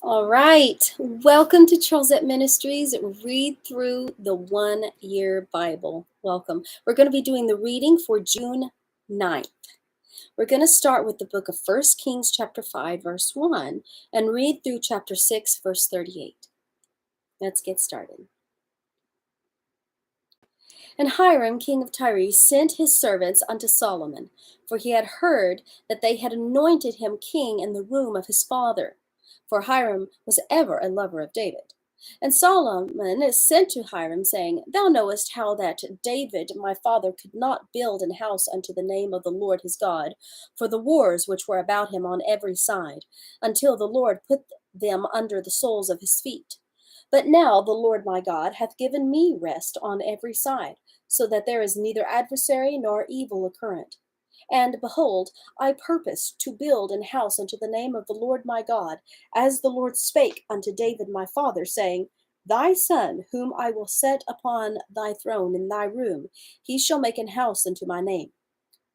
All right. Welcome to Charlesette Ministries. Read through the 1 Year Bible. Welcome. We're going to be doing the reading for June 9th. We're going to start with the book of 1 Kings chapter 5, verse 1, and read through chapter 6, verse 38. Let's get started. And Hiram, king of Tyre, sent his servants unto Solomon, for he had heard that they had anointed him king in the room of his father. For Hiram was ever a lover of David. And Solomon sent to Hiram, saying, Thou knowest how that David my father could not build an house unto the name of the Lord his God, for the wars which were about him on every side, until the Lord put them under the soles of his feet. But now the Lord my God hath given me rest on every side, so that there is neither adversary nor evil occurrent. And behold, I purpose to build an house unto the name of the Lord my God, as the Lord spake unto David my father, saying, Thy son, whom I will set upon thy throne in thy room, he shall make an house unto my name.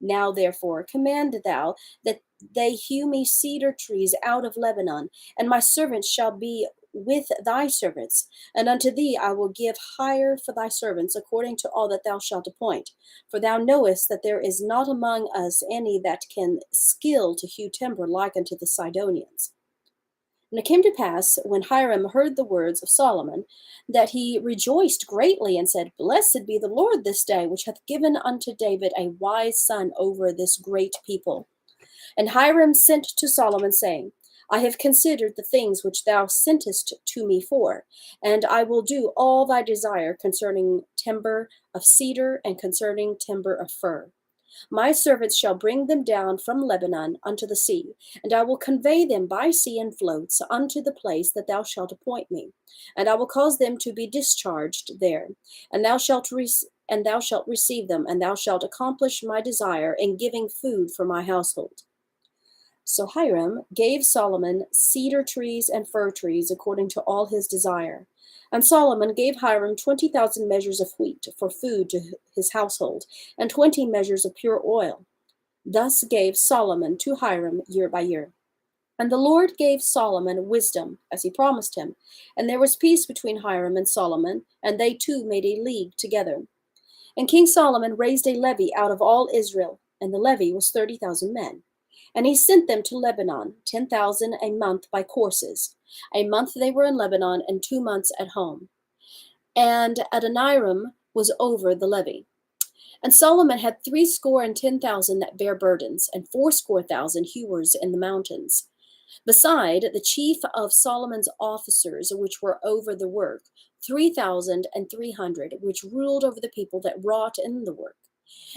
Now therefore command thou that they hew me cedar trees out of Lebanon, and my servants shall be with thy servants, and unto thee I will give hire for thy servants according to all that thou shalt appoint. For thou knowest that there is not among us any that can skill to hew timber like unto the Sidonians. And it came to pass, when Hiram heard the words of Solomon, that he rejoiced greatly, and said, Blessed be the Lord this day, which hath given unto David a wise son over this great people. And Hiram sent to Solomon, saying, I have considered the things which thou sentest to me for, and I will do all thy desire concerning timber of cedar and concerning timber of fir. My servants shall bring them down from Lebanon unto the sea, and I will convey them by sea and floats unto the place that thou shalt appoint me, and I will cause them to be discharged there, and thou shalt receive them, and thou shalt accomplish my desire in giving food for my household. So Hiram gave Solomon cedar trees and fir trees according to all his desire. And Solomon gave Hiram 20,000 measures of wheat for food to his household, and 20 measures of pure oil. Thus gave Solomon to Hiram year by year. And the Lord gave Solomon wisdom, as he promised him. And there was peace between Hiram and Solomon, and they two made a league together. And King Solomon raised a levy out of all Israel, and the levy was 30,000 men. And he sent them to Lebanon, 10,000 a month by courses. A month they were in Lebanon, and 2 months at home. And Adoniram was over the levy. And Solomon had 70,000 that bare burdens, and 80,000 hewers in the mountains. Beside the chief of Solomon's officers, which were over the work, 3,300, which ruled over the people that wrought in the work.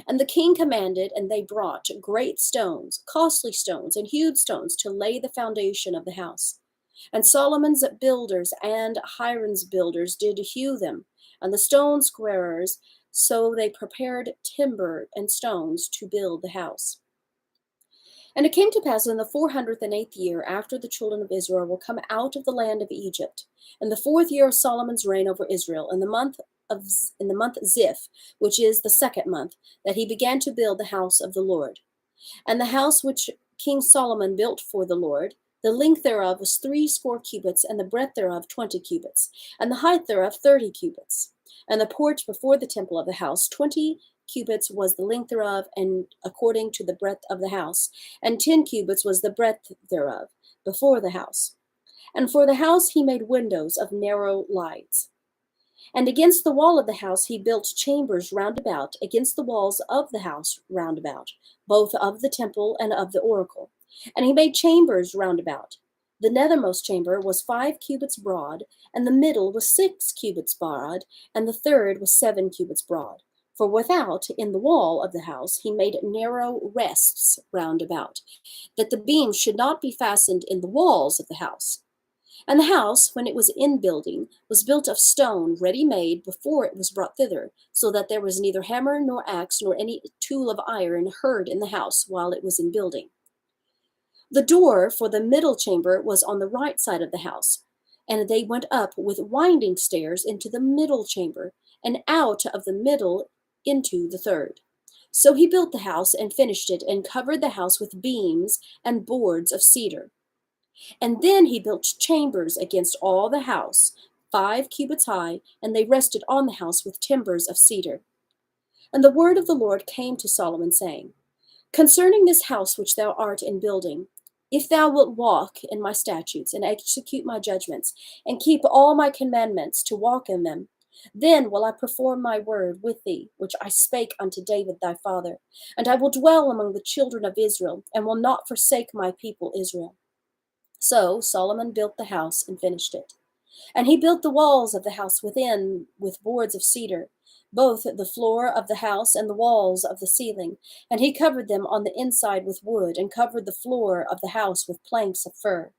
And the king commanded, and they brought great stones, costly stones, and hewed stones to lay the foundation of the house. And Solomon's builders and Hiram's builders did hew them, and the stone squarers, so they prepared timber and stones to build the house. And it came to pass in the 408th year, after the children of Israel were come out of the land of Egypt, in the 4th year of Solomon's reign over Israel, in the month Ziph, which is the 2nd month, that he began to build the house of the Lord. And the house which King Solomon built for the Lord, the length thereof was 60 cubits, and the breadth thereof 20 cubits, and the height thereof 30 cubits. And the porch before the temple of the house, 20 cubits was the length thereof, and according to the breadth of the house, and 10 cubits was the breadth thereof, before the house. And for the house he made windows of narrow lights. And against the wall of the house he built chambers round about, against the walls of the house round about, both of the temple and of the oracle. And he made chambers round about. The nethermost chamber was 5 cubits broad, and the middle was 6 cubits broad, and the third was 7 cubits broad. For without, in the wall of the house, he made narrow rests round about, that the beams should not be fastened in the walls of the house. And the house, when it was in building, was built of stone ready made before it was brought thither, so that there was neither hammer nor axe nor any tool of iron heard in the house while it was in building. The door for the middle chamber was on the right side of the house, and they went up with winding stairs into the middle chamber, and out of the middle into the third. So he built the house and finished it, and covered the house with beams and boards of cedar. And then he built chambers against all the house, 5 cubits high, and they rested on the house with timbers of cedar. And the word of the Lord came to Solomon, saying, Concerning this house which thou art in building, if thou wilt walk in my statutes, and execute my judgments, and keep all my commandments to walk in them, then will I perform my word with thee, which I spake unto David thy father, and I will dwell among the children of Israel, and will not forsake my people Israel. So Solomon built the house and finished it. And he built the walls of the house within with boards of cedar, both the floor of the house and the walls of the ceiling. And he covered them on the inside with wood, and covered the floor of the house with planks of fir.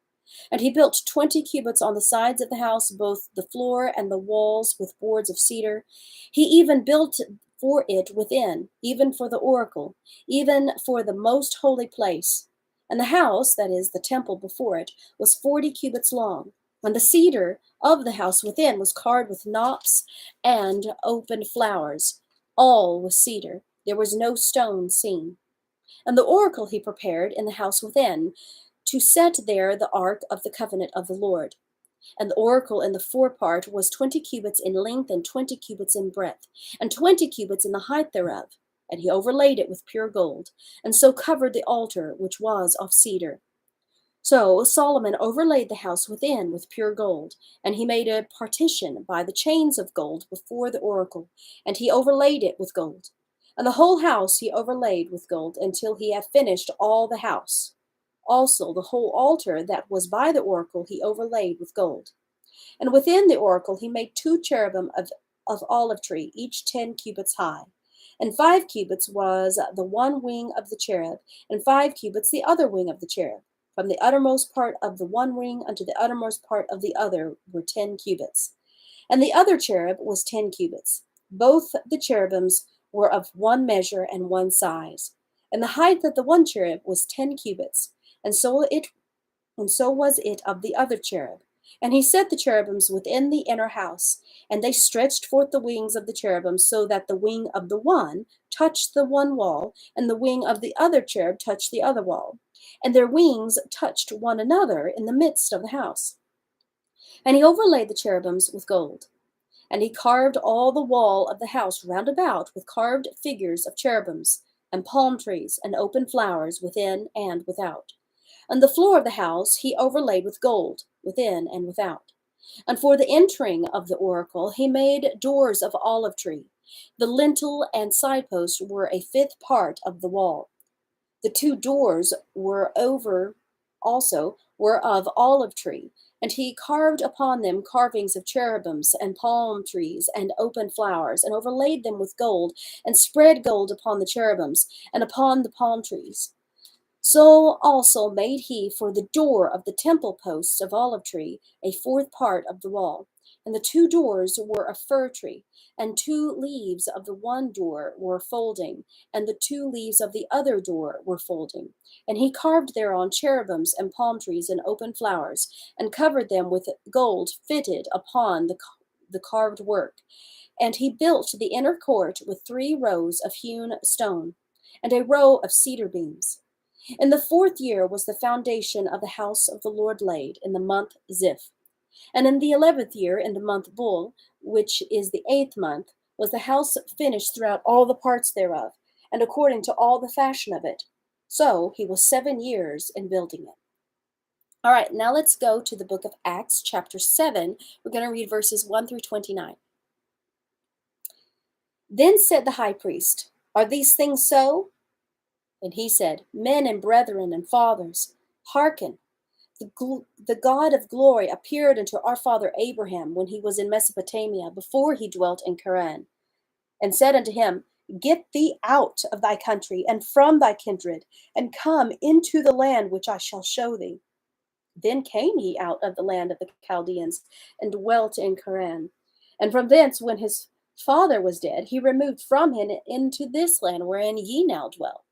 And he built 20 cubits on the sides of the house, both the floor and the walls with boards of cedar. He even built for it within, even for the oracle, even for the most holy place. And the house, that is, the temple before it, was 40 cubits long. And the cedar of the house within was carved with knops and open flowers. All was cedar. There was no stone seen. And the oracle he prepared in the house within, to set there the ark of the covenant of the Lord. And the oracle in the forepart was 20 cubits in length, and 20 cubits in breadth, and 20 cubits in the height thereof. And he overlaid it with pure gold, and so covered the altar, which was of cedar. So Solomon overlaid the house within with pure gold, and he made a partition by the chains of gold before the oracle, and he overlaid it with gold. And the whole house he overlaid with gold until he had finished all the house. Also the whole altar that was by the oracle he overlaid with gold. And within the oracle he made 2 cherubim of olive tree, each 10 cubits high. And 5 cubits was the one wing of the cherub, and 5 cubits the other wing of the cherub. From the uttermost part of the one wing unto the uttermost part of the other were 10 cubits. And the other cherub was 10 cubits. Both the cherubims were of one measure and one size. And the height of the one cherub was 10 cubits, and so was it of the other cherub. And he set the cherubims within the inner house, and they stretched forth the wings of the cherubim, so that the wing of the one touched the one wall, and the wing of the other cherub touched the other wall. And their wings touched one another in the midst of the house. And he overlaid the cherubims with gold. And he carved all the wall of the house round about with carved figures of cherubims, and palm trees, and open flowers within and without. And the floor of the house he overlaid with gold, within and without. And for the entering of the oracle he made doors of olive tree. The lintel and side posts were a 5th part of the wall. The 2 doors were of olive tree, and he carved upon them carvings of cherubims and palm trees and open flowers, and overlaid them with gold, and spread gold upon the cherubims and upon the palm trees. So also made he for the door of the temple posts of olive tree a 4th part of the wall. And the 2 doors were of fir tree, and 2 leaves of the one door were folding, and the 2 leaves of the other door were folding. And he carved thereon cherubims and palm trees and open flowers, and covered them with gold fitted upon the carved work. And he built the inner court with 3 rows of hewn stone, and a row of cedar beams. In the 4th year was the foundation of the house of the Lord laid, in the month Ziph. And in the 11th year, in the month Bul, which is the 8th month, was the house finished throughout all the parts thereof, and according to all the fashion of it. So he was 7 years in building it. All right, now let's go to the book of Acts, chapter 7. We're going to read verses 1 through 29. Then said the high priest, Are these things so? And he said, Men and brethren and fathers, hearken. The God of glory appeared unto our father Abraham when he was in Mesopotamia, before he dwelt in Haran, and said unto him, Get thee out of thy country and from thy kindred, and come into the land which I shall show thee. Then came he out of the land of the Chaldeans, and dwelt in Haran. And from thence, when his father was dead, he removed from him into this land wherein ye now dwell.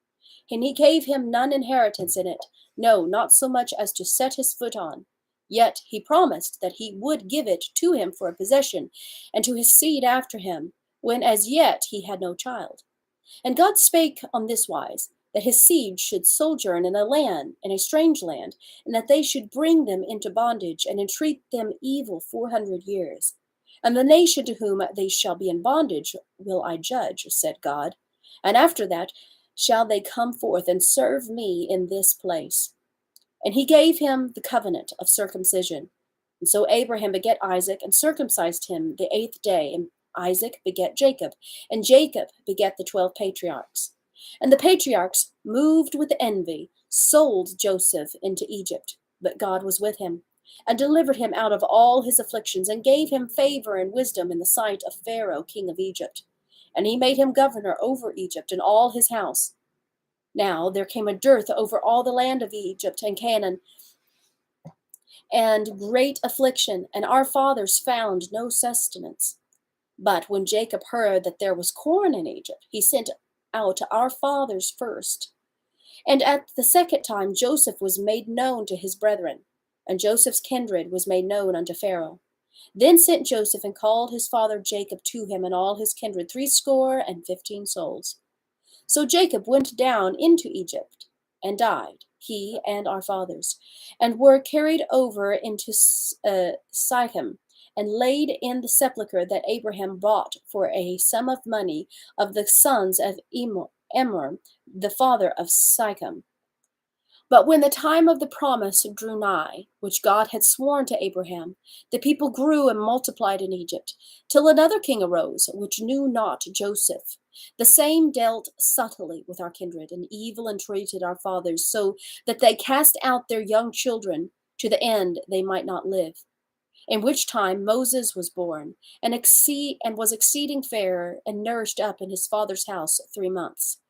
And he gave him none inheritance in it, no, not so much as to set his foot on. Yet he promised that he would give it to him for a possession, and to his seed after him, when as yet he had no child. And God spake on this wise, that his seed should sojourn in a strange land, and that they should bring them into bondage, and entreat them evil 400 years. And the nation to whom they shall be in bondage will I judge, said God. And after that shall they come forth and serve me in this place. And he gave him the covenant of circumcision. And so Abraham begat Isaac, and circumcised him the 8th day. And Isaac begat Jacob, and Jacob begat the 12 patriarchs. And the patriarchs, moved with envy, sold Joseph into Egypt. But God was with him, and delivered him out of all his afflictions, and gave him favor and wisdom in the sight of Pharaoh king of Egypt. And he made him governor over Egypt and all his house. Now there came a dearth over all the land of Egypt and Canaan, and great affliction, and our fathers found no sustenance. But when Jacob heard that there was corn in Egypt, he sent out our fathers first. And at the second time Joseph was made known to his brethren, and Joseph's kindred was made known unto Pharaoh. Then sent Joseph and called his father Jacob to him, and all his kindred 70 souls. So Jacob went down into Egypt, and died, he and our fathers, and were carried over into Sichem, and laid in the sepulchre that Abraham bought for a sum of money of the sons of Emor, the father of Sichem. But when the time of the promise drew nigh, which God had sworn to Abraham, the people grew and multiplied in Egypt, till another king arose, which knew not Joseph. The same dealt subtly with our kindred, and evil entreated our fathers, so that they cast out their young children, to the end they might not live. In which time Moses was born, and was exceeding fair, and nourished up in his father's house 3 months.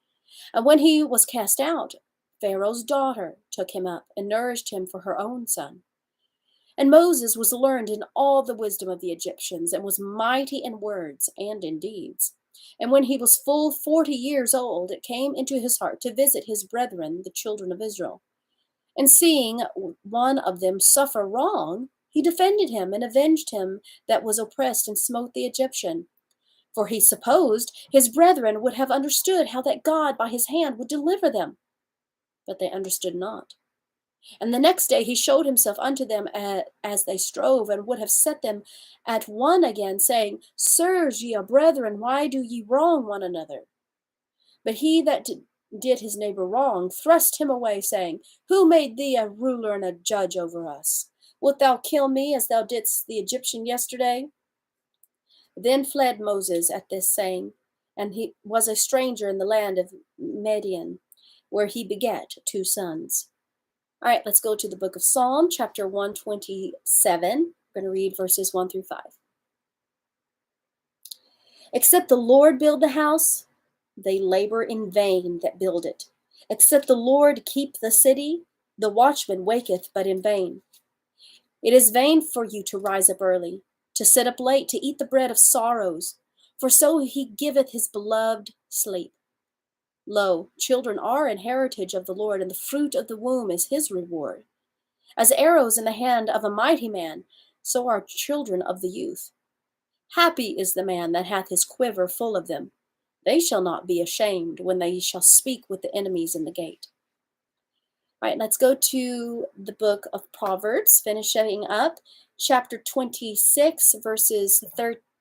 And when he was cast out, Pharaoh's daughter took him up, and nourished him for her own son. And Moses was learned in all the wisdom of the Egyptians, and was mighty in words and in deeds. And when he was full 40 years old, it came into his heart to visit his brethren, the children of Israel. And seeing one of them suffer wrong, he defended him, and avenged him that was oppressed, and smote the Egyptian. For he supposed his brethren would have understood how that God by his hand would deliver them. But they understood not. And the next day he showed himself unto them as they strove, and would have set them at one again, saying, Sirs, ye are brethren, why do ye wrong one another? But he that did his neighbor wrong thrust him away, saying, Who made thee a ruler and a judge over us? Wilt thou kill me as thou didst the Egyptian yesterday? Then fled Moses at this saying, and he was a stranger in the land of Midian, where he begat 2 sons. All right, let's go to the book of Psalm, chapter 127. We're going to read verses 1 through 5. Except the Lord build the house, they labor in vain that build it. Except the Lord keep the city, the watchman waketh but in vain. It is vain for you to rise up early, to sit up late, to eat the bread of sorrows, for so he giveth his beloved sleep. Lo, children are an heritage of the Lord, and the fruit of the womb is his reward. As arrows in the hand of a mighty man, so are children of the youth. Happy is the man that hath his quiver full of them. They shall not be ashamed when they shall speak with the enemies in the gate. All right, let's go to the book of Proverbs, finishing up chapter 26, verses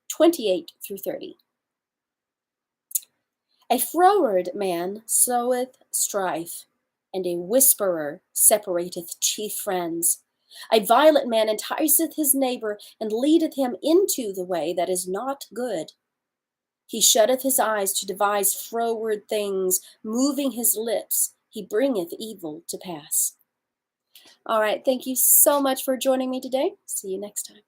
28 through 30. A froward man soweth strife, and a whisperer separateth chief friends. A violent man enticeth his neighbor, and leadeth him into the way that is not good. He shutteth his eyes to devise froward things, moving his lips, he bringeth evil to pass. All right, thank you so much for joining me today. See you next time.